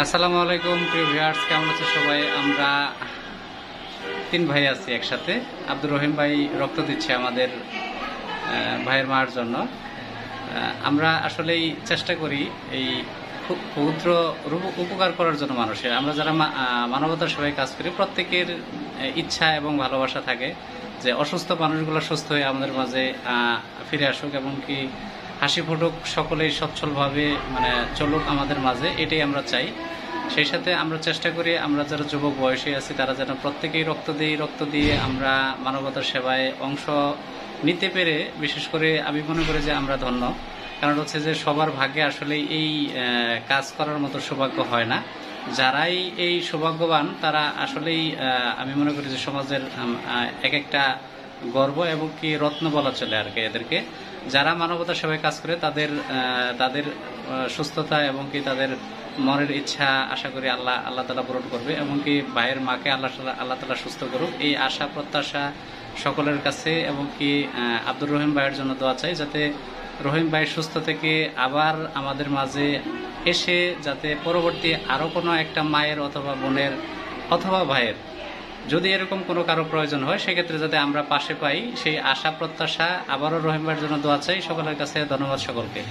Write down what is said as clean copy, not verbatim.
আসসালামু আলাইকুম প্রিয় ভিউয়ার্স, কেমন আছে সবাই? আমরা তিন ভাই আছি একসাথে। আব্দুর রহিম ভাই রক্ত দিচ্ছে আমাদের ভাইয়ের মার জন্য। আমরা আসলেই চেষ্টা করি এই ক্ষুদ্র উপকার করার জন্য মানুষের। আমরা যারা মানবতার সেবায় কাজ করি, প্রত্যেকের ইচ্ছা এবং ভালোবাসা থাকে যে অসুস্থ মানুষগুলো সুস্থ হয়ে আমাদের মাঝে ফিরে আসুক এবং কি হাসি ফুটুক, সকলেই সচ্ছলভাবে চলুক আমাদের মাঝে, এটাই আমরা চাই। সেই সাথে আমরা চেষ্টা করি আমরা যারা যুবক বয়সী আছি তারা যেন প্রত্যেকেই রক্ত দিয়ে আমরা মানবতার সেবায় অংশ নিতে পেরে, বিশেষ করে আমি মনে করি যে আমরা ধন্য। কারণ হচ্ছে যে সবার ভাগ্যে আসলে এই কাজ করার মতো সৌভাগ্য হয় না। যারাই এই সৌভাগ্যবান তারা আসলেই আমি মনে করি যে সমাজের এক একটা গর্ব এবং কি রত্ন বলা চলে আর কি এদেরকে। যারা মানবতার সেবায় কাজ করে তাদের সুস্থতা এবং কি তাদের মনের ইচ্ছা আশা করি আল্লাহ তাআলা পূরণ করবে এবং কি ভাইয়ের মাকে আল্লাহ তাআলা সুস্থ করুক, এই আশা প্রত্যাশা সকলের কাছে। এবং কি আব্দুর রহিম ভাইয়ের জন্য দোয়া চাই যাতে রহিম ভাই সুস্থ থেকে আবার আমাদের মাঝে এসে যাতে পরবর্তী আরও কোনো একটা মায়ের অথবা বোনের অথবা ভাইয়ের যদি এরকম কোনো কারো প্রয়োজন হয় সেক্ষেত্রে যাতে আমরা পাশে পাই, সেই আশা প্রত্যাশা। আবারও রহিম ভাইয়ের জন্য দোয়া চাই সকলের কাছে। ধন্যবাদ সকলকে।